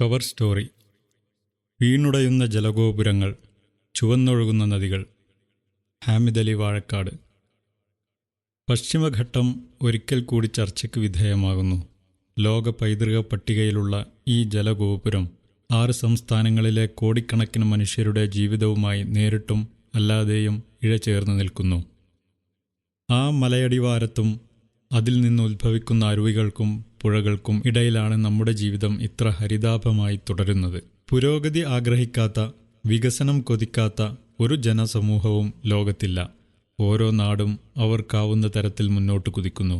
Cover story. വീണുടയുന്ന ജലഗോപുരങ്ങൾ, ചുവന്നൊഴുകുന്ന നദികൾ. ഹാമിദ് അലി വാഴക്കാട്. പശ്ചിമഘട്ടം ഒരിക്കൽ കൂടി ചർച്ചയ്ക്ക് വിധേയമാകുന്നു. ലോക പൈതൃക പട്ടികയിലുള്ള ഈ ജലഗോപുരം 6 സംസ്ഥാനങ്ങളിലെ കോടിക്കണക്കിന് മനുഷ്യരുടെ ജീവിതവുമായി നേരിട്ടും അല്ലാതെയും ഇഴചേർന്ന് നിൽക്കുന്നു. ആ മലയടിവാരത്തും അതിൽ നിന്ന് ഉത്ഭവിക്കുന്ന അരുവികൾക്കും പുഴകൾക്കും ഇടയിലാണ് നമ്മുടെ ജീവിതം ഇത്ര ഹരിതാഭമായി തുടരുന്നത്. പുരോഗതി ആഗ്രഹിക്കാത്ത, വികസനം കൊതിക്കാത്ത ഒരു ജനസമൂഹവും ലോകത്തില്ല. ഓരോ നാടും അവർക്കാവുന്ന തരത്തിൽ മുന്നോട്ട് കുതിക്കുന്നു.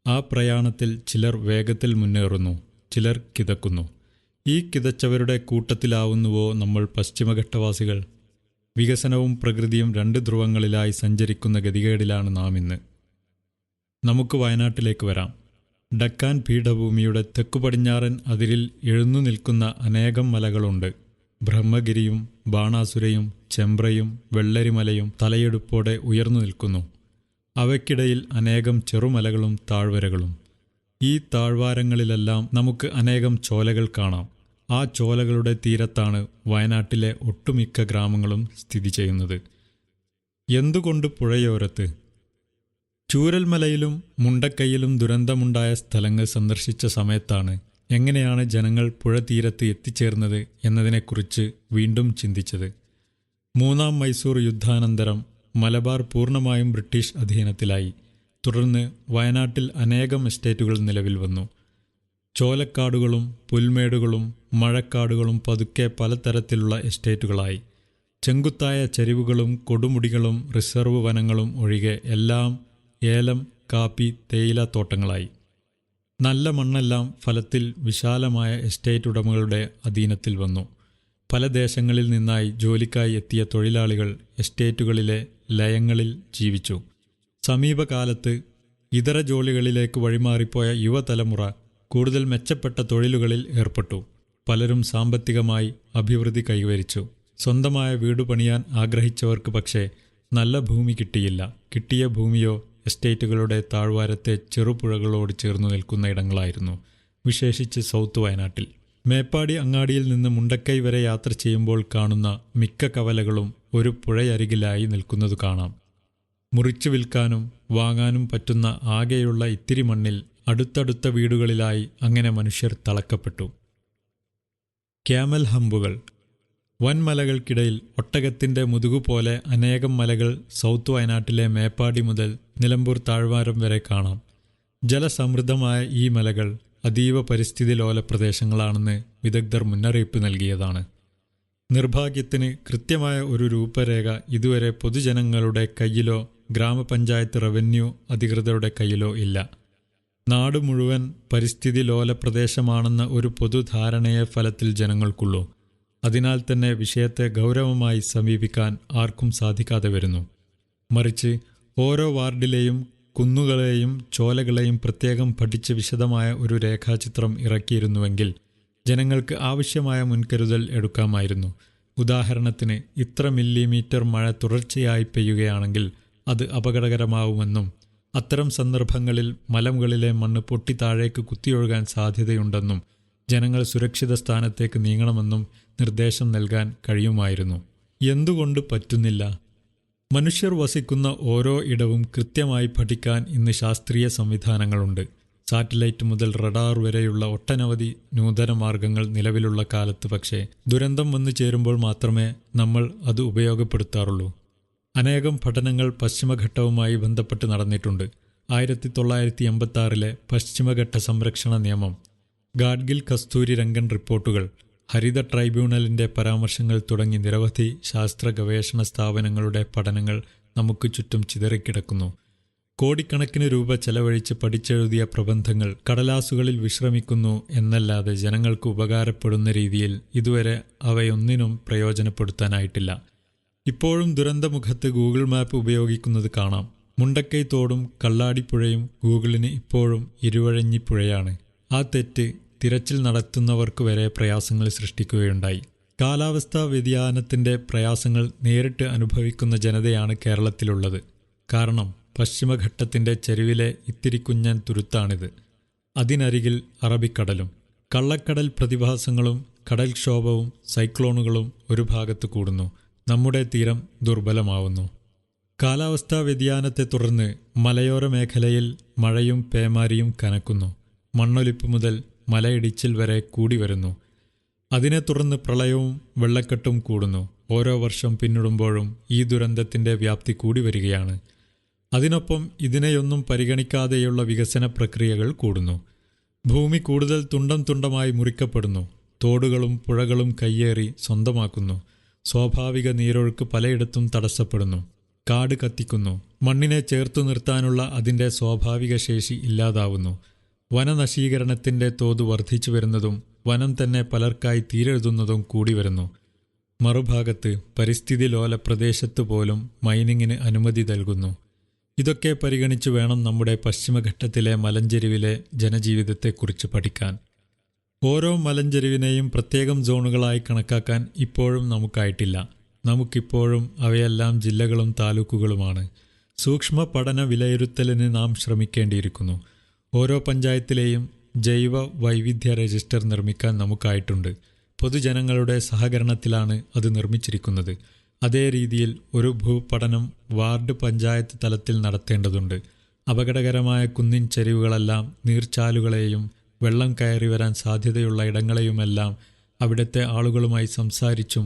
ആ പ്രയാണത്തിൽ ചിലർ വേഗത്തിൽ മുന്നേറുന്നു, ചിലർ കിതക്കുന്നു. ഈ കിതച്ചവരുടെ കൂട്ടത്തിലാവുന്നുവോ നമ്മൾ പശ്ചിമഘട്ടവാസികൾ? വികസനവും പ്രകൃതിയും 2 ധ്രുവങ്ങളിലായി സഞ്ചരിക്കുന്ന ഗതികേടിലാണ് നാം ഇന്ന്. നമുക്ക് വയനാട്ടിലേക്ക് വരാം. ഡക്കാൻ പീഠഭൂമിയുടെ തെക്കുപടിഞ്ഞാറൻ അതിരിൽ എഴുന്നു നിൽക്കുന്ന അനേകം മലകളുണ്ട്. ബ്രഹ്മഗിരിയും ബാണാസുരയും ചെമ്പ്രയും വെള്ളരിമലയും തലയെടുപ്പോടെ ഉയർന്നു നിൽക്കുന്നു. അവയ്ക്കിടയിൽ അനേകം ചെറുമലകളും താഴ്വരകളും. ഈ താഴ്വാരങ്ങളിലെല്ലാം നമുക്ക് അനേകം ചോലകൾ കാണാം. ആ ചോലകളുടെ തീരത്താണ് വയനാട്ടിലെ ഒട്ടുമിക്ക ഗ്രാമങ്ങളും സ്ഥിതി ചെയ്യുന്നത്. എന്തുകൊണ്ട് പുഴയോരത്ത്? ചൂരൽമലയിലും മുണ്ടക്കൈയിലും ദുരന്തമുണ്ടായ സ്ഥലങ്ങൾ സന്ദർശിച്ച സമയത്താണ് എങ്ങനെയാണ് ജനങ്ങൾ പുഴ തീരത്ത് എത്തിച്ചേർന്നത് എന്നതിനെക്കുറിച്ച് വീണ്ടും ചിന്തിച്ചത്. 3-ാം മൈസൂർ യുദ്ധാനന്തരം മലബാർ പൂർണ്ണമായും ബ്രിട്ടീഷ് അധീനത്തിലായി. തുടർന്ന് വയനാട്ടിൽ അനേകം എസ്റ്റേറ്റുകൾ നിലവിൽ വന്നു. ചോലക്കാടുകളും പുൽമേടുകളും മഴക്കാടുകളും പതുക്കെ പലതരത്തിലുള്ള എസ്റ്റേറ്റുകളായി. ചെങ്കുത്തായ ചരിവുകളും കൊടുമുടികളും റിസർവ് വനങ്ങളും ഒഴികെ എല്ലാം ഏലം, കാപ്പി, തേയില തോട്ടങ്ങളായി. നല്ല മണ്ണെല്ലാം ഫലത്തിൽ വിശാലമായ എസ്റ്റേറ്റ് ഉടമകളുടെ അധീനത്തിൽ വന്നു. പല ദേശങ്ങളിൽ നിന്നായി ജോലിക്കായി എത്തിയ തൊഴിലാളികൾ എസ്റ്റേറ്റുകളിലെ ലയങ്ങളിൽ ജീവിച്ചു. സമീപകാലത്ത് ഇതര ജോലികളിലേക്ക് വഴിമാറിപ്പോയ യുവതലമുറ കൂടുതൽ മെച്ചപ്പെട്ട തൊഴിലുകളിൽ ഏർപ്പെട്ടു. പലരും സാമ്പത്തികമായി അഭിവൃദ്ധി കൈവരിച്ചു. സ്വന്തമായ വീട് പണിയാൻ ആഗ്രഹിച്ചവർക്ക് പക്ഷേ നല്ല ഭൂമി കിട്ടിയില്ല. കിട്ടിയ ഭൂമിയോ എസ്റ്റേറ്റുകളുടെ താഴ്വാരത്തെ ചെറുപുഴകളോട് ചേർന്നു നിൽക്കുന്ന ഇടങ്ങളായിരുന്നു, വിശേഷിച്ച് സൗത്ത് വയനാട്ടിൽ. മേപ്പാടി അങ്ങാടിയിൽ നിന്ന് മുണ്ടക്കൈ വരെ യാത്ര ചെയ്യുമ്പോൾ കാണുന്ന മിക്ക കവലകളും ഒരു പുഴയരികിലായി നിൽക്കുന്നത് കാണാം. മുറിച്ചു വിൽക്കാനും വാങ്ങാനും പറ്റുന്ന ആകെയുള്ള ഇത്തിരി മണ്ണിൽ അടുത്തടുത്ത വീടുകളിലായി അങ്ങനെ മനുഷ്യർ തളക്കപ്പെട്ടു. ക്യാമൽ ഹമ്പുകൾ. വൻമലകൾക്കിടയിൽ ഒട്ടകത്തിൻ്റെ മുതുകുപോലെ അനേകം മലകൾ സൗത്ത് വയനാട്ടിലെ മേപ്പാടി മുതൽ നിലമ്പൂർ താഴ്വാരം വരെ കാണാം. ജലസമൃദ്ധമായ ഈ മലകൾ അതീവ പരിസ്ഥിതി ലോല പ്രദേശങ്ങളാണെന്ന് വിദഗ്ധർ മുന്നറിയിപ്പ് നൽകിയതാണ്. നിർഭാഗ്യത്തിന് കൃത്യമായ ഒരു രൂപരേഖ ഇതുവരെ പൊതുജനങ്ങളുടെ കയ്യിലോ ഗ്രാമപഞ്ചായത്ത് റവന്യൂ അധികൃതരുടെ കയ്യിലോ ഇല്ല. നാട് മുഴുവൻ പരിസ്ഥിതി ലോല പ്രദേശമാണെന്ന ഒരു പൊതുധാരണയെ ഫലത്തിൽ ജനങ്ങൾക്കുള്ളൂ. അതിനാൽ തന്നെ വിഷയത്തെ ഗൗരവമായി സമീപിക്കാൻ ആർക്കും സാധിക്കാതെ വരുന്നു. മറിച്ച് ഓരോ വാർഡിലെയും കുന്നുകളെയും ചോലകളെയും പ്രത്യേകം പഠിച്ച് വിശദമായ ഒരു രേഖാചിത്രം ഇറക്കിയിരുന്നുവെങ്കിൽ ജനങ്ങൾക്ക് ആവശ്യമായ മുൻകരുതൽ എടുക്കാമായിരുന്നു. ഉദാഹരണത്തിന്, ഇത്ര മില്ലിമീറ്റർ മഴ തുടർച്ചയായി പെയ്യുകയാണെങ്കിൽ അത് അപകടകരമാവുമെന്നും അത്തരം സന്ദർഭങ്ങളിൽ മലമുകളിലെ മണ്ണ് പൊട്ടി താഴേക്ക് കുത്തിയൊഴുകാൻ സാധ്യതയുണ്ടെന്നും ജനങ്ങൾ സുരക്ഷിത സ്ഥാനത്തേക്ക് നീങ്ങണമെന്നും നിർദ്ദേശം നൽകാൻ കഴിയുമായിരുന്നു. എന്തുകൊണ്ട് പറ്റുന്നില്ല? മനുഷ്യർ വസിക്കുന്ന ഓരോ ഇടവും കൃത്യമായി പഠിക്കാൻ ഇന്ന് ശാസ്ത്രീയ സംവിധാനങ്ങളുണ്ട്. സാറ്റലൈറ്റ് മുതൽ റഡാർ വരെയുള്ള ഒട്ടനവധി നൂതന മാർഗങ്ങൾ നിലവിലുള്ള കാലത്ത് പക്ഷേ ദുരന്തം വന്നു ചേരുമ്പോൾ മാത്രമേ നമ്മൾ അത് ഉപയോഗപ്പെടുത്താറുള്ളൂ. അനേകം പഠനങ്ങൾ പശ്ചിമഘട്ടവുമായി ബന്ധപ്പെട്ട് നടന്നിട്ടുണ്ട്. 1986 പശ്ചിമഘട്ട സംരക്ഷണ നിയമം, ഗാഡ്ഗിൽ കസ്തൂരി രംഗൻ റിപ്പോർട്ടുകൾ, ഹരിത ട്രൈബ്യൂണലിൻ്റെ പരാമർശങ്ങൾ തുടങ്ങി നിരവധി ശാസ്ത്ര ഗവേഷണ സ്ഥാപനങ്ങളുടെ പഠനങ്ങൾ നമുക്ക് ചുറ്റും ചിതറിക്കിടക്കുന്നു. കോടിക്കണക്കിന് രൂപ ചെലവഴിച്ച് പഠിച്ചെഴുതിയ പ്രബന്ധങ്ങൾ കടലാസുകളിൽ വിശ്രമിക്കുന്നു എന്നല്ലാതെ ജനങ്ങൾക്ക് ഉപകാരപ്പെടുന്ന രീതിയിൽ ഇതുവരെ അവയൊന്നിനും പ്രയോജനപ്പെടുത്താനായിട്ടില്ല. ഇപ്പോഴും ദുരന്തമുഖത്ത് ഗൂഗിൾ മാപ്പ് ഉപയോഗിക്കുന്നത് കാണാം. മുണ്ടക്കൈ തോടും കള്ളാടിപ്പുഴയും ഗൂഗിളിന് ഇപ്പോഴും ഇരുവഴഞ്ഞിപ്പുഴയാണ്. ആ തെറ്റ് തിരച്ചിൽ നടത്തുന്നവർക്ക് വരെ പ്രയാസങ്ങൾ സൃഷ്ടിക്കുകയുണ്ടായി. കാലാവസ്ഥാ വ്യതിയാനത്തിൻ്റെ പ്രയാസങ്ങൾ നേരിട്ട് അനുഭവിക്കുന്ന ജനതയാണ് കേരളത്തിലുള്ളത്. കാരണം പശ്ചിമഘട്ടത്തിൻ്റെ ചെരുവിലെ ഇത്തിരി കുഞ്ഞൻ തുരുത്താണിത്. അതിനരികിൽ അറബിക്കടലും. കള്ളക്കടൽ പ്രതിഭാസങ്ങളും കടൽക്ഷോഭവും സൈക്ലോണുകളും ഒരു ഭാഗത്ത് കൂടുന്നു. നമ്മുടെ തീരം ദുർബലമാവുന്നു. കാലാവസ്ഥാ വ്യതിയാനത്തെ തുടർന്ന് മലയോര മേഖലയിൽ മഴയും പേമാരിയും കനക്കുന്നു. മണ്ണൊലിപ്പ് മുതൽ മലയിടിച്ചിൽ വരെ കൂടി വരുന്നു. അതിനെ തുടർന്ന് പ്രളയവും വെള്ളക്കെട്ടും കൂടുന്നു. ഓരോ വർഷം പിന്നിടുമ്പോഴും ഈ ദുരന്തത്തിൻ്റെ വ്യാപ്തി കൂടി വരികയാണ്. അതിനൊപ്പം ഇതിനെയൊന്നും പരിഗണിക്കാതെയുള്ള വികസന പ്രക്രിയകൾ കൂടുന്നു. ഭൂമി കൂടുതൽ തുണ്ടം തുണ്ടമായി മുറിക്കപ്പെടുന്നു. തോടുകളും പുഴകളും കയ്യേറി സ്വന്തമാക്കുന്നു. സ്വാഭാവിക നീരൊഴുക്ക് പലയിടത്തും തടസ്സപ്പെടുന്നു. കാട് കത്തിക്കുന്നു. മണ്ണിനെ ചേർത്തു നിർത്താനുള്ള അതിൻ്റെ സ്വാഭാവിക ശേഷി ഇല്ലാതാവുന്നു. വനനശീകരണത്തിൻ്റെ തോത് വർദ്ധിച്ചു വരുന്നതും വനം തന്നെ പലർക്കായി തീരെഴുതുന്നതും കൂടി വരുന്നു. മറുഭാഗത്ത് പരിസ്ഥിതി ലോല പ്രദേശത്ത് പോലും മൈനിങ്ങിന് അനുമതി നൽകുന്നു. ഇതൊക്കെ പരിഗണിച്ചു വേണം നമ്മുടെ പശ്ചിമഘട്ടത്തിലെ മലഞ്ചെരിവിലെ ജനജീവിതത്തെക്കുറിച്ച് പഠിക്കാൻ. ഓരോ മലഞ്ചെരിവിനെയും പ്രത്യേകം സോണുകളായി കണക്കാക്കാൻ ഇപ്പോഴും നമുക്കായിട്ടില്ല. നമുക്കിപ്പോഴും അവയെല്ലാം ജില്ലകളും താലൂക്കുകളുമാണ്. സൂക്ഷ്മ പഠന വിലയിരുത്തലിന് നാം ശ്രമിക്കേണ്ടിയിരിക്കുന്നു. ഓരോ പഞ്ചായത്തിലെയും ജൈവ വൈവിധ്യ രജിസ്റ്റർ നിർമ്മിക്കാൻ നമുക്കായിട്ടുണ്ട്. പൊതുജനങ്ങളുടെ സഹകരണത്തിലാണ് അത് നിർമ്മിച്ചിരിക്കുന്നത്. അതേ രീതിയിൽ ഒരു ഭൂപഠനം വാർഡ് പഞ്ചായത്ത് തലത്തിൽ നടത്തേണ്ടതുണ്ട്. അപകടകരമായ കുന്നിൻ ചെരിവുകളെല്ലാം നീർച്ചാലുകളെയും വെള്ളം കയറി വരാൻ സാധ്യതയുള്ള ഇടങ്ങളെയുമെല്ലാം അവിടുത്തെ ആളുകളുമായി സംസാരിച്ചും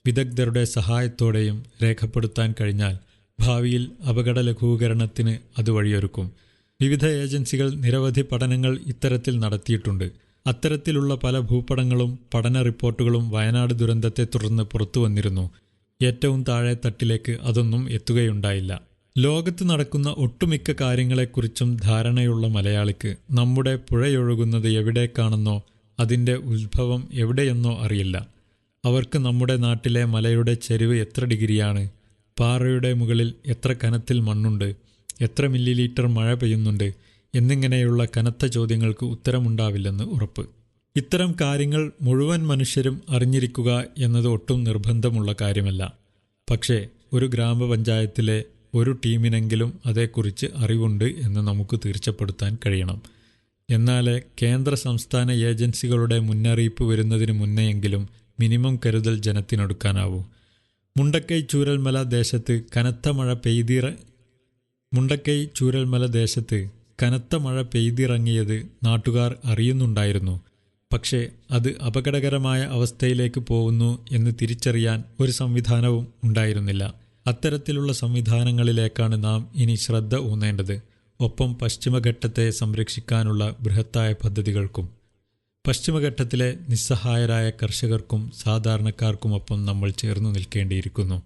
വിദഗ്ധരുടെ സഹായത്തോടെയും രേഖപ്പെടുത്താൻ കഴിഞ്ഞാൽ ഭാവിയിൽ അപകട ലഘൂകരണത്തിന് അത് വഴിയൊരുക്കും. വിവിധ ഏജൻസികൾ നിരവധി പഠനങ്ങൾ ഇത്തരത്തിൽ നടത്തിയിട്ടുണ്ട്. അത്തരത്തിലുള്ള പല ഭൂപടങ്ങളും പഠന റിപ്പോർട്ടുകളും വയനാട് ദുരന്തത്തെ തുടർന്ന് പുറത്തു വന്നിരുന്നു. ഏറ്റവും താഴെ തട്ടിലേക്ക് അതൊന്നും എത്തുകയുണ്ടായില്ല. ലോകത്ത് നടക്കുന്ന ഒട്ടുമിക്ക കാര്യങ്ങളെക്കുറിച്ചും ധാരണയുള്ള മലയാളിക്ക് നമ്മുടെ പുഴയൊഴുകുന്നത് എവിടേക്കാണെന്നോ അതിൻ്റെ ഉത്ഭവം എവിടെയെന്നോ അറിയില്ല. അവർക്ക് നമ്മുടെ നാട്ടിലെ മലയുടെ ചെരിവ് എത്ര ഡിഗ്രിയാണ്, പാറയുടെ മുകളിൽ എത്ര കനത്തിൽ മണ്ണുണ്ട്, എത്ര മില്ലിലീറ്റർ മഴ പെയ്യുന്നുണ്ട് എന്നിങ്ങനെയുള്ള കനത്ത ചോദ്യങ്ങൾക്ക് ഉത്തരമുണ്ടാവില്ലെന്ന് ഉറപ്പ്. ഇത്തരം കാര്യങ്ങൾ മുഴുവൻ മനുഷ്യരും അറിഞ്ഞിരിക്കുക എന്നത് ഒട്ടും നിർബന്ധമുള്ള കാര്യമല്ല. പക്ഷേ ഒരു ഗ്രാമപഞ്ചായത്തിലെ ഒരു ടീമിനെങ്കിലും അതേക്കുറിച്ച് അറിവുണ്ട് എന്ന് നമുക്ക് തീർച്ചപ്പെടുത്താൻ കഴിയണം. എന്നാലേ കേന്ദ്ര സംസ്ഥാന ഏജൻസികളുടെ മുന്നറിയിപ്പ് വരുന്നതിന് മുന്നെയെങ്കിലും മിനിമം കരുതൽ ജനത്തിനെടുക്കാനാവൂ. മുണ്ടക്കൈ ചൂരൽമല ദേശത്ത് കനത്ത മഴ പെയ്തിറങ്ങിയത് നാട്ടുകാർ അറിയുന്നുണ്ടായിരുന്നു. പക്ഷേ അത് അപകടകരമായ അവസ്ഥയിലേക്ക് പോകുന്നു എന്ന് തിരിച്ചറിയാൻ ഒരു സംവിധാനവും ഉണ്ടായിരുന്നില്ല. അത്തരത്തിലുള്ള സംവിധാനങ്ങളിലേക്കാണ് നാം ഇനി ശ്രദ്ധ ഊന്നേണ്ടത്. ഒപ്പം പശ്ചിമഘട്ടത്തെ സംരക്ഷിക്കാനുള്ള ബൃഹത്തായ പദ്ധതികൾക്കും. പശ്ചിമഘട്ടത്തിലെ നിസ്സഹായരായ കർഷകർക്കും സാധാരണക്കാർക്കുമൊപ്പം നമ്മൾ ചേർന്നു നിൽക്കേണ്ടിയിരിക്കുന്നു.